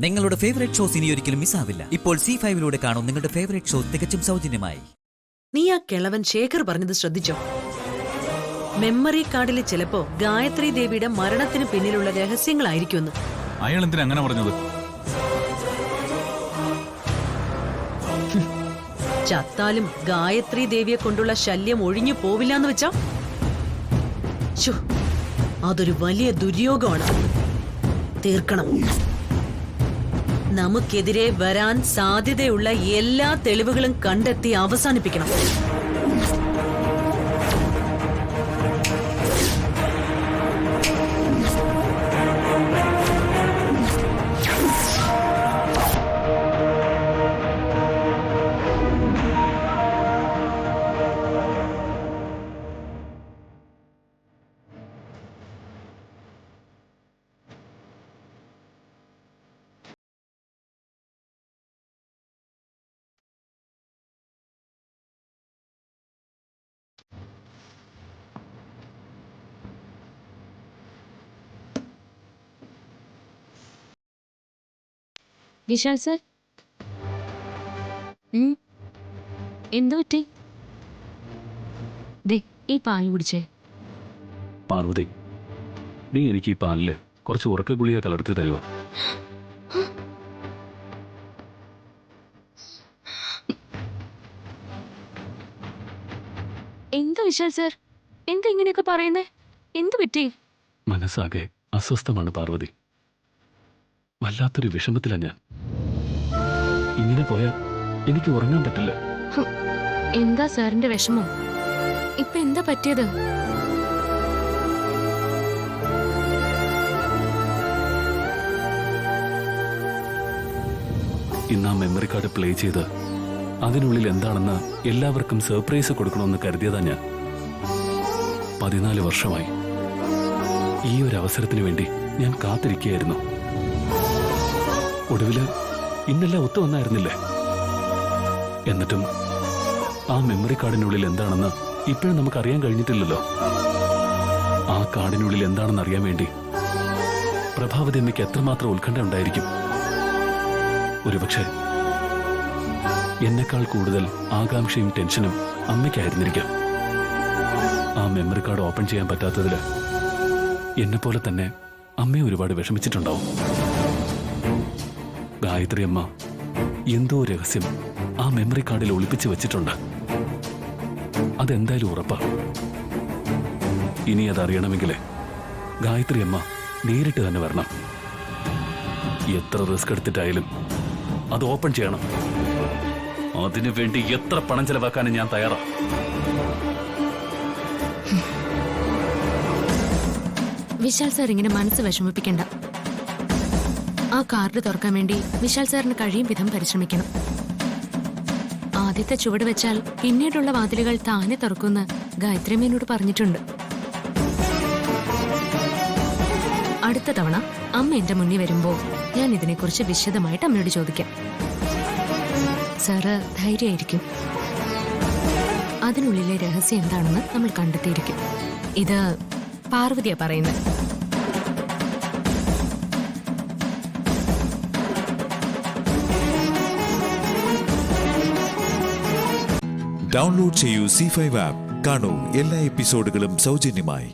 നിങ്ങളുടെ favourite shows ഇനി ഒരിക്കലും മിസ്സാവില്ല. ഇപ്പോൾ C5-ലൂടെ കാണും നിങ്ങളുടെ ഫേവറേറ്റ് ഷോ തികച്ചും സൗജന്യമായി. നീ ആ കിളവൻ ശേഖർ പറഞ്ഞത് ശ്രദ്ധിച്ചോ? മെമ്മറി കാർഡിൽ ചിലപ്പോ ഗായത്രി ദേവിയുടെ മരണത്തിന് പിന്നിലുള്ള രഹസ്യങ്ങളായിരിക്കുമെന്ന്. അയാൾ എന്തിനാ അങ്ങനെ പറഞ്ഞത്? ചത്താലും ഗായത്രി ദേവിയെ കൊണ്ടുള്ള ശല്യം ഒഴിഞ്ഞു പോവില്ലെന്ന് വെച്ചാ അതൊരു വലിയ ദുര്യോഗമാണ്. തീർക്കണം. നമുക്കെതിരെ വരാൻ സാധ്യതയുള്ള എല്ലാ തെളിവുകളും കണ്ടെത്തി അവസാനിപ്പിക്കണം. വിശാൽ സർ, എന്തു പറ്റി? ദേ ഈ പാൽ കുടിച്ചേ. പാർവതി, നീ എനിക്ക് ഈ പാലില് കുറച്ച് ഉറക്ക ഗുളിക കലർത്തി തരുമോ? എന്താ വിശാൽ സർ, എന്താ ഇങ്ങനെയൊക്കെ പറയുന്നേ? എന്തു പറ്റി? മനസ്സാകെ അസ്വസ്ഥമാണ് പാർവതി. വല്ലാത്തൊരു വിഷമത്തിലാണ് ഞാൻ. ഇങ്ങനെ പോയാൽ എനിക്ക് ഉറങ്ങാൻ പറ്റില്ല. എന്താ സാറിന്റെ വിഷമം? ഇപ്പൊ എന്താ പറ്റിയത്? ഇന്ന് ആ മെമ്മറി കാർഡ് പ്ലേ ചെയ്ത് അതിനുള്ളിൽ എന്താണെന്ന് എല്ലാവർക്കും സർപ്രൈസ് കൊടുക്കണമെന്ന് കരുതിയതാ ഞാൻ. 14 വർഷമായി ഈ ഒരു അവസരത്തിന് വേണ്ടി ഞാൻ കാത്തിരിക്കുകയായിരുന്നു. ഒടുവില് ഇന്നെല്ലാം ഒത്തു വന്നായിരുന്നില്ലേ? എന്നിട്ടും ആ മെമ്മറി കാർഡിനുള്ളിൽ എന്താണെന്ന് ഇപ്പോഴും നമുക്ക് അറിയാൻ കഴിഞ്ഞിട്ടില്ലല്ലോ. ആ കാർഡിനുള്ളിൽ എന്താണെന്ന് അറിയാൻ വേണ്ടി പ്രഭാവതി അമ്മയ്ക്ക് എത്രമാത്രം ഉത്കണ്ഠ ഉണ്ടായിരിക്കും. ഒരുപക്ഷെ എന്നെക്കാൾ കൂടുതൽ ആകാംക്ഷയും ടെൻഷനും അമ്മയ്ക്കായിരുന്നിരിക്കാം. ആ മെമ്മറി കാർഡ് ഓപ്പൺ ചെയ്യാൻ പറ്റാത്തതില് എന്നെപ്പോലെ തന്നെ അമ്മയെ ഒരുപാട് വിഷമിച്ചിട്ടുണ്ടാവും. ഗായത്രി അമ്മ എന്തോ രഹസ്യം ആ മെമ്മറി കാർഡിൽ ഒളിപ്പിച്ച് വെച്ചിട്ടുണ്ട്. അതെന്തായാലും ഉറപ്പാ. ഇനി അതറിയണമെങ്കിൽ ഗായത്രി അമ്മ നേരിട്ട് തന്നെ വരണം. എത്ര റിസ്ക് എടുത്തിട്ടായാലും അത് ഓപ്പൺ ചെയ്യണം. അതിനു വേണ്ടി എത്ര പണം ചെലവാക്കാനും ഞാൻ തയ്യാറാ. വിശാൽ സാർ ഇങ്ങനെ മനസ്സ് വിഷമിപ്പിക്കണ്ട. ആ കാർഡ് തുറക്കാൻ വേണ്ടി വിശാൽ സാറിന് കഴിയും വിധം പരിശ്രമിക്കണം. ആദ്യത്തെ ചുവട് വെച്ചാൽ പിന്നീടുള്ള വാതിലുകൾ താനെ തുറക്കുമെന്ന് ഗായത്രിയമ്മേനോട് പറഞ്ഞിട്ടുണ്ട്. അടുത്ത തവണ അമ്മ എന്റെ മുന്നിൽ വരുമ്പോ ഞാൻ ഇതിനെക്കുറിച്ച് വിശദമായിട്ട് അമ്മയോട് ചോദിക്കാം. സാറ് ധൈര്യമായിരിക്കും. അതിനുള്ളിലെ രഹസ്യം എന്താണെന്ന് നമ്മൾ കണ്ടെത്തിയിരിക്കും. ഇത് പാർവതിയാ പറയുന്നത്. ഡൗൺലോഡ് ചെയ്യൂ C5 ആപ്പ്. കാണൂ എല്ലാ എപ്പിസോഡുകളും സൗജന്യമായി.